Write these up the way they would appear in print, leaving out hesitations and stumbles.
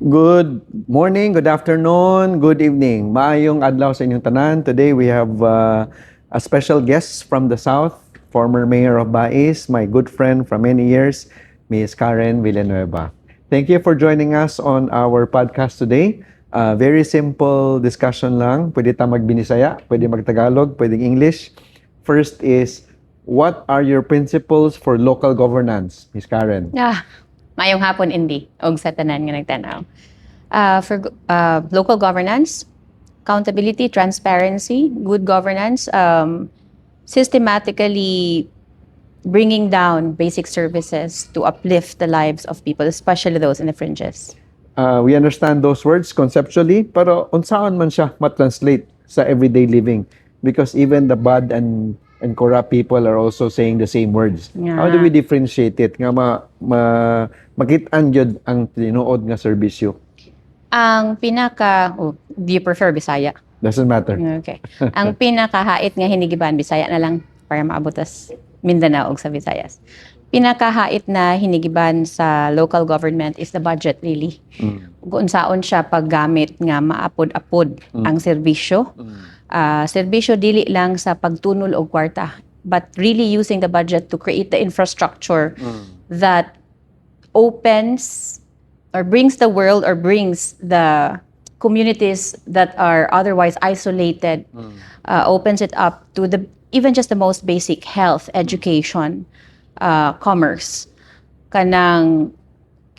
Good morning, good afternoon, good evening. Maayong adlaw sa inyong tanan. Today we have a special guest from the South, former Mayor of Bais, my good friend from many years, Ms. Karen Villanueva. Thank you for joining us on our podcast today. Very simple discussion lang. Pwede ta magbinisaya, pwede magtagalog, pwede English. First is, what are your principles for local governance, Ms. Karen? Mayong hapon, Indy, og sa tanan nga nagtanaw. For local governance, accountability, transparency, good governance, systematically bringing down basic services to uplift the lives of people, especially those in the fringes. We understand those words conceptually, pero unsaon man siya ma-translate sa everyday living? Because even the bad and corrupt people are also saying the same words. Yeah. How do we differentiate it nga makit-an gyud ang tinuod nga serbisyo? Ang do you prefer Bisaya? Doesn't matter. Okay. Ang pinakahait nga hinigiban, Bisaya na lang para maabot as Mindanao og sa Visayas. Pinakahait na hinigiban sa local government is the budget, really. Kung saon siya paggamit nga maapod-apod ang serbisyo. Serbisyo dili lang sa pagtunol og kwarta, but really using the budget to create the infrastructure that opens or brings the world or brings the communities that are otherwise isolated, opens it up to the even just the most basic health, education, commerce. Kanang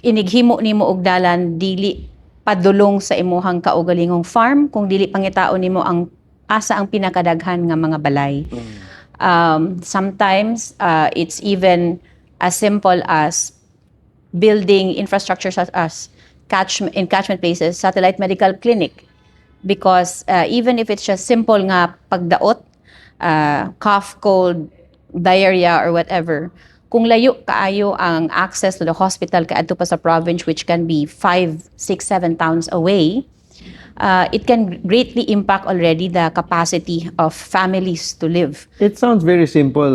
inighimo nimo og dalan dili padulong sa imuhang kaugalingong farm, kung dili pangitaon nimo ang asa ang pinakadaghan nga mga balay. Sometimes it's even as simple as building infrastructure such as catchment places, satellite medical clinic. Because even if it's just simple nga pagdaot, cough, cold, diarrhea, or whatever, kung layo kaayo ang access to the hospital kaadto pa sa province, which can be 5, 6, 7 towns away, it can greatly impact already the capacity of families to live. It sounds very simple,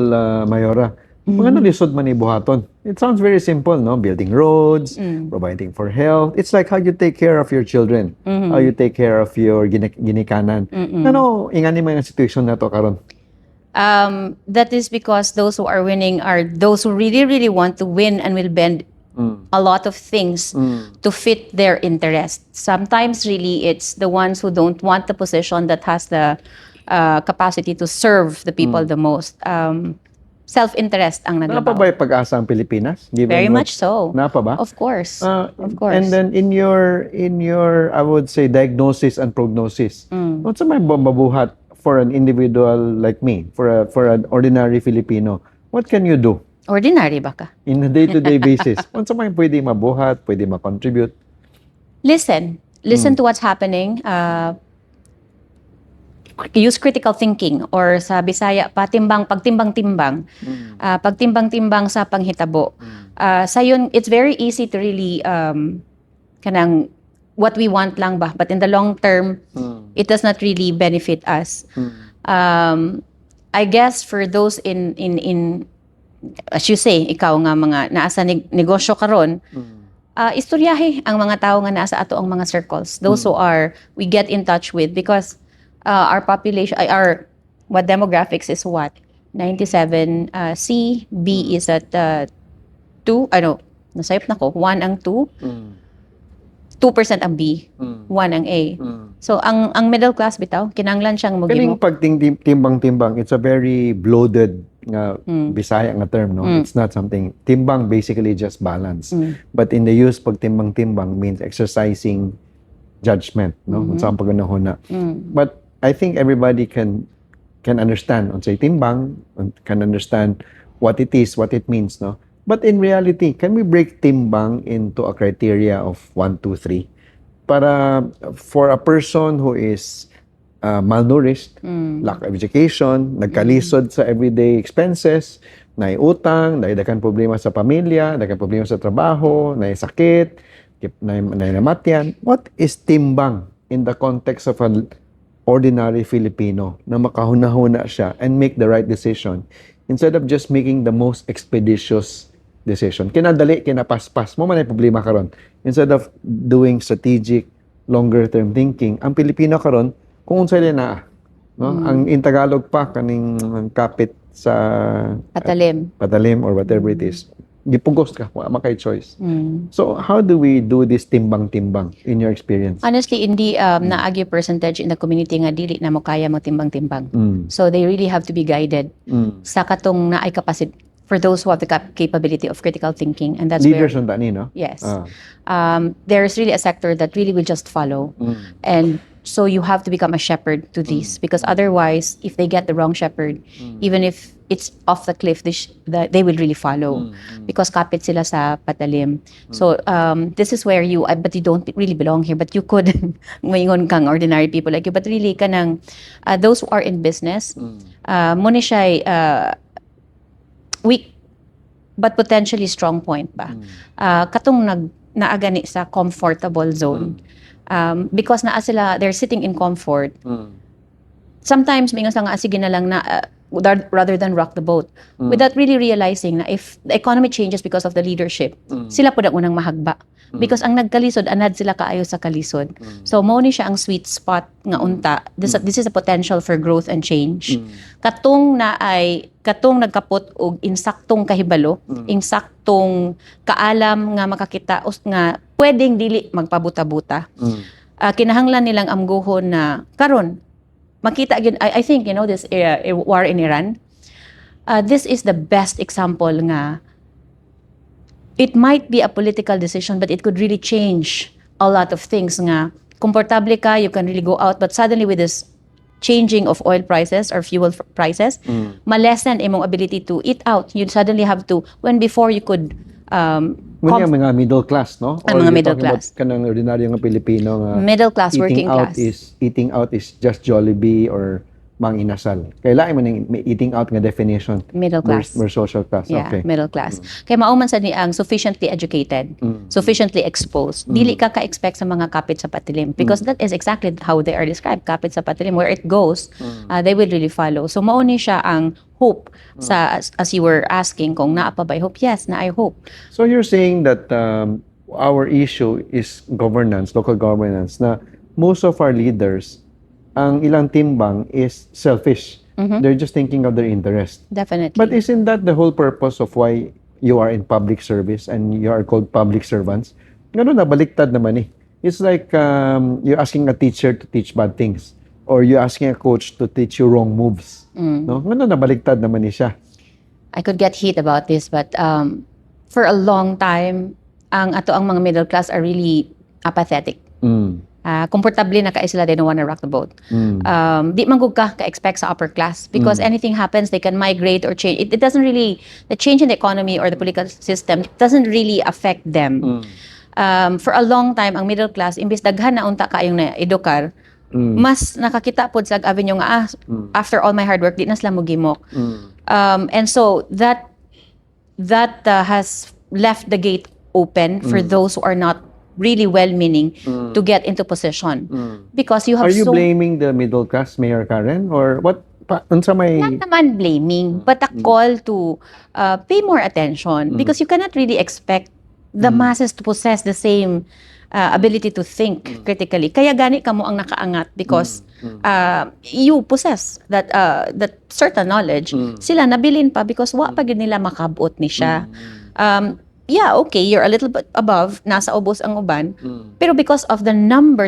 Mayora. Mga nalisod man ibuhaton. It sounds very simple, no? Building roads, providing for health. It's like how you take care of your children, how you take care of your ginikanan. Ano, ingani mga situation na to karon? That is because those who are winning are those who really, really want to win and will bend a lot of things to fit their interest. Sometimes really it's the ones who don't want the position that has the capacity to serve the people the most. Self-interest ang Napa ba naglabaw. yung pag-asa ang Pilipinas? Given Very what- much so. Napa ba? Of course. Of course. And then in your I would say diagnosis and prognosis. What's may mabuhat for an individual like me, for an ordinary Filipino? What can you do Ordinary ba ka? in a day-to-day basis? What's may pwede mabuhat, pwede ma-contribute? Listen to what's happening. Use critical thinking, or sa Bisaya pagtimbang-timbang. Pagtimbang-timbang sa panghitabo. Sayon, it's very easy to really kanang what we want lang ba, but in the long term it does not really benefit us. I guess for those in as you say, ikaw nga mga naasa negosyo karon, istoryahe ang mga tao nga nasa ato ang mga circles, those who are we get in touch with, because our population, our what demographics is what 97 C, B is at 2, nasayop na ko, 1 ang 2, 2% ang B, 1 ang A. So ang middle class bitaw kinanglan siyang Kaning mogimo. pagtimbang-timbang, it's a very bloated nga Bisaya nga term, no? It's not something timbang, basically just balance. But in the use pagtimbang-timbang means exercising judgment, no? Kung saan pagunahuna. But I think everybody can understand on say timbang, can understand what it is, what it means, no? But in reality, can we break timbang into a criteria of 1, 2, 3? Para for a person who is malnourished, lack of education, nagkalisod sa everyday expenses, naiutang, naidakan problema sa pamilya, naidakan problema sa trabaho, naisakit, nainamatyan. What is timbang in the context of an ordinary Filipino na makahuna-huna siya and make the right decision instead of just making the most expeditious decision. Kinadali, kinapaspas mo man ay problema karon. Instead of doing strategic, longer term thinking, ang Pilipino karon kung unsay na, no? Ang in Tagalog pa kaning kapit sa patalim or whatever it is. Gipugos ka, wala makay choice. So how do we do this timbang-timbang in your experience? Honestly, hindi naagi percentage in the community nga dili na mo kaya mo timbang-timbang. So they really have to be guided sa katong naay capacity for those who have the capability of critical thinking, and that's Leaders where on ni, no? yes, there's really a sector that really will just follow, and so you have to become a shepherd to these, because otherwise, if they get the wrong shepherd, even if it's off the cliff, they will really follow, because kapit sila sa patalim. So this is where but you don't really belong here, but you could ngayon kang ordinary people like you, but really kanang those who are in business, muna siya weak but potentially strong point ba. Katong naagani sa comfortable zone. Because they're sitting in comfort. Sometimes may nga sige na lang na rather than rock the boat, without really realizing na if the economy changes because of the leadership, sila po ang unang mahagba. Because ang nagkalisod, anad sila kaayo sa kalisod. So mo ni siya ang sweet spot nga unta. This is a potential for growth and change. Katong nagkapot og insaktong kahibalo, insaktong kaalam nga makakita nga pwedeng dili magpabuta-buta. Kinahanglan nilang amguhon na karon makita again. I think this war in Iran. This is the best example nga it might be a political decision, but it could really change a lot of things nga. Komportable ka, you can really go out, but suddenly with this changing of oil prices or fuel prices, malesen imong ability to eat out. You suddenly have to, when before you could mga middle class, no? Ang mga middle class. Kanang ordinaryo nga Pilipino nga middle class, working class. Eating out is just Jollibee or Mang Inasal. Kailangan man may eating out nga definition. Middle class. Or social class. Yeah, Okay. middle class. Kaya mauman sa ang sufficiently educated, sufficiently exposed. Dili ka ka-expect sa mga kapit sa patilim, because that is exactly how they are described, kapit sa patilim. Where it goes, they will really follow. So mauni siya ang hope as you were asking kung naa pa ba hope. Yes, na I hope. So you're saying that our issue is governance, local governance, na most of our leaders, ang ilang timbang is selfish. They're just thinking of their interest. Definitely. But isn't that the whole purpose of why you are in public service and you are called public servants? Ganun na, baliktad naman eh. It's like you're asking a teacher to teach bad things, or you're asking a coach to teach you wrong moves. No? Ganun na, baliktad naman eh siya. I could get heat about this, but for a long time, ang mga middle class are really apathetic. Comfortably na kaya sila, they don't want to rock the boat. Di man gud ka expect sa upper class, because anything happens, they can migrate or change. It doesn't really, the change in the economy or the political system doesn't really affect them. For a long time, ang middle class, imbis daghan na unta kayong na-edukar, mas nakakita po sa avenue nga, after all my hard work, di na sila mo gimok. And so that has left the gate open for those who are not really well-meaning to get into position, because you have. Are you blaming the middle class, Mayor Karen, or what? Unsa may Not naman blaming, but a call to pay more attention, because you cannot really expect the masses to possess the same ability to think critically. Kaya gani kamo ang nakaangat, because you possess that certain knowledge. Sila nabilin pa because wa pa gyud nila makabot ni siya. Yeah, okay, you're a little bit above, nasa ubos ang uban, pero because of the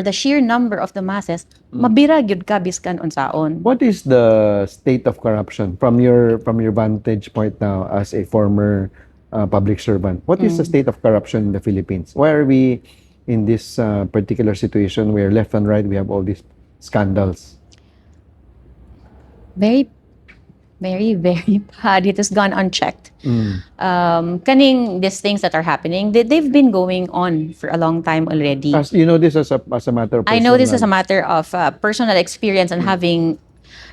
sheer number of the masses, mabira gyud ka biskan unsaon. What is the state of corruption from your vantage point now as a former public servant? What is the state of corruption in the Philippines? Why are we in this particular situation where left and right we have all these scandals? Very, very, very bad. It has gone unchecked. Kaning these things that are happening, they've been going on for a long time already. As you know this as a matter of I know this personal- as a matter of personal experience and having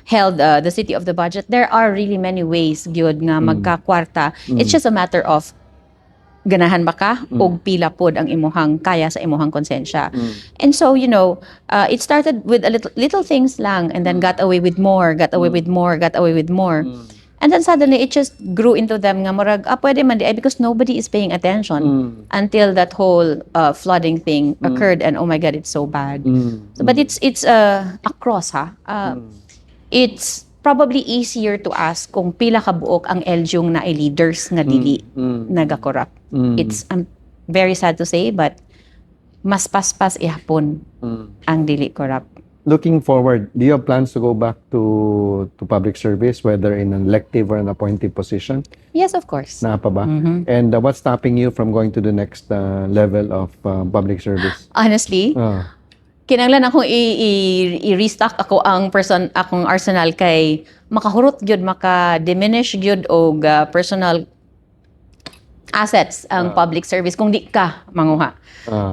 held the city of the budget. There are really many ways gyud nga magkakwarta. It's just a matter of ganahan ba ka o pila pod ang imuhang kaya sa imuhang konsensya. And so, it started with a little things lang, and then got away with more, got away with more, got away with more. And then suddenly, it just grew into them nga, murag, pwede man di ay, because nobody is paying attention until that whole flooding thing occurred, and oh my God, it's so bad. So, but it's across, ha? It's probably easier to ask kung pila ka buok ang LGU na ay leaders nga dili nagakorrupt. It's very sad to say, but mas paspas ihapon ang dili corrupt. Looking forward, do you have plans to go back to public service, whether in an elective or an appointed position? Yes, of course. Na pa ba? And what's stopping you from going to the next level of public service? Honestly, kinanglan akong i-restock akong arsenal kay makahurot gyud, maka-diminish gyud og personal assets ang public service kung di ka manguha.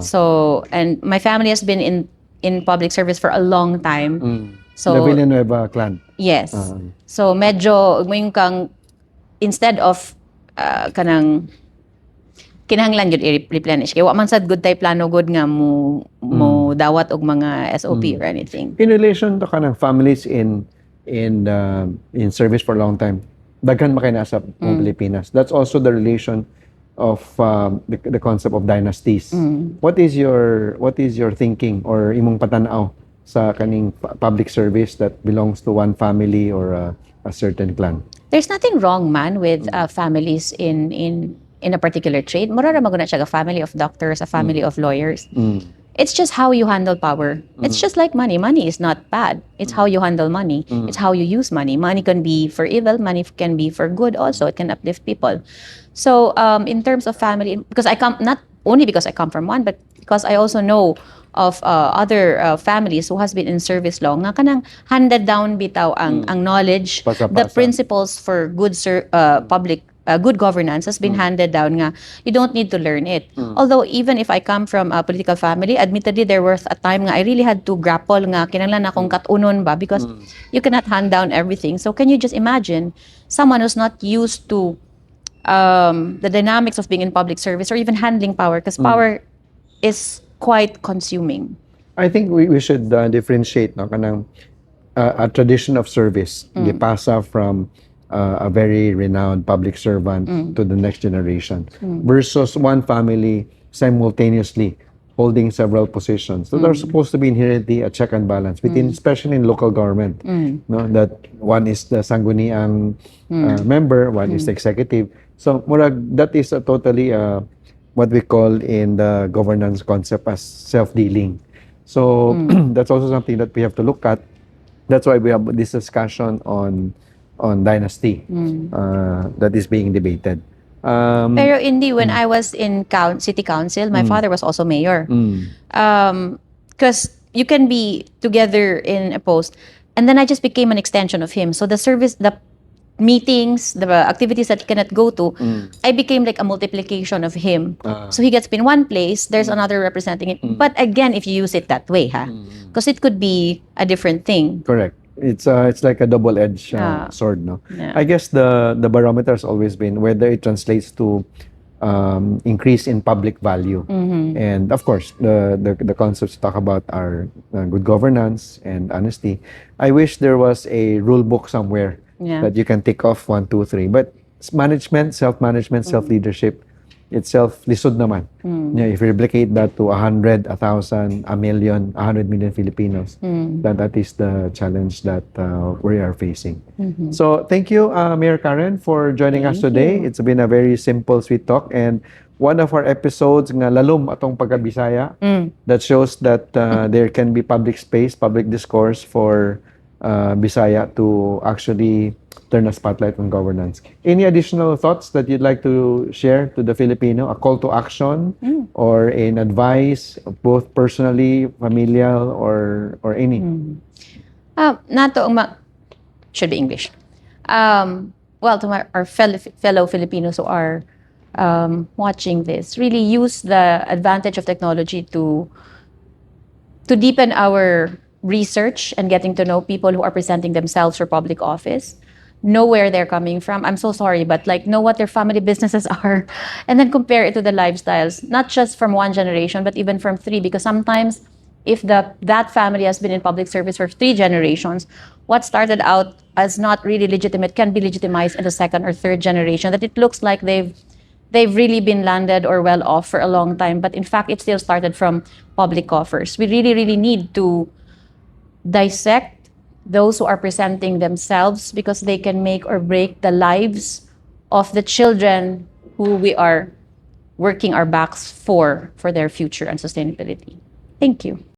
So, and my family has been in public service for a long time. So, the Villanueva clan. Yes. So, medyo, ngayon kang, instead of kanang kinahanglan gyud i-replenish kay wa man sad good tay plano good nga mo dawat og mga SOP or anything. In relation to kanang families in service for a long time, daghan makinasa ng Pilipinas. That's also the relation of the concept of dynasties. What is your thinking or imong patanaw sa kaning public service that belongs to one family or a certain clan? There's nothing wrong, man, with families in a particular trade. Mura ra maguna siya, a family of doctors, a family of lawyers. It's just how you handle power. It's just like money. Money is not bad. It's how you handle money. It's how you use money. Money can be for evil. Money can be for good also. It can uplift people. So in terms of family, because I come, not only because I come from one, but because I also know of other families who has been in service long, nga kanang handed down bitaw ang knowledge, the principles for good public good governance has been handed down nga. You don't need to learn it. Although even if I come from a political family, admittedly there was a time nga I really had to grapple nga kinahanglan akong katunon ba, because you cannot hand down everything. So can you just imagine someone who's not used to the dynamics of being in public service or even handling power, because power is quite consuming. I think we should differentiate no kanang a tradition of service gipasa from a very renowned public servant to the next generation versus one family simultaneously holding several positions. So there's supposed to be inherently a check and balance within, especially in local government. No, that one is the sangguniang member, one is the executive. So murag, that is a totally what we call in the governance concept as self-dealing. So that's also something that we have to look at. That's why we have this discussion on dynasty that is being debated. Pero hindi, when I was in city council, my father was also mayor. Because you can be together in a post, and then I just became an extension of him. So the service, the meetings, the activities that he cannot go to, I became like a multiplication of him. So he gets in one place, there's another representing it. But again, if you use it that way, because it could be a different thing. Correct. It's like a double-edged sword, no? Yeah. I guess the barometer has always been whether it translates to increase in public value, and of course the concepts talk about are good governance and honesty. I wish there was a rule book somewhere that you can tick off 1, 2, 3. But management, self-management, self-leadership itself, lisod naman. Yeah, if you replicate that to 100, 1,000, a million, 100 million Filipinos, that is the challenge that we are facing. So thank you, Mayor Karen, for joining us today. It's been a very simple, sweet talk, and one of our episodes nga lalom atong pagka-Bisaya that shows that there can be public space, public discourse for Bisaya to actually turn a spotlight on governance. Any additional thoughts that you'd like to share to the Filipino? A call to action or an advice, both personally, familial, or any? Should be English. Well, to our fellow Filipinos who are watching this, really use the advantage of technology to deepen our research and getting to know people who are presenting themselves for public office. Know where they're coming from. I'm so sorry, but like know what their family businesses are, and then compare it to the lifestyles, not just from one generation, but even from 3, because sometimes if that family has been in public service for 3 generations, what started out as not really legitimate can be legitimized in the second or third generation, that it looks like they've really been landed or well off for a long time, but in fact it still started from public coffers. We really, really need to dissect those who are presenting themselves, because they can make or break the lives of the children who we are working our backs for their future and sustainability. Thank you.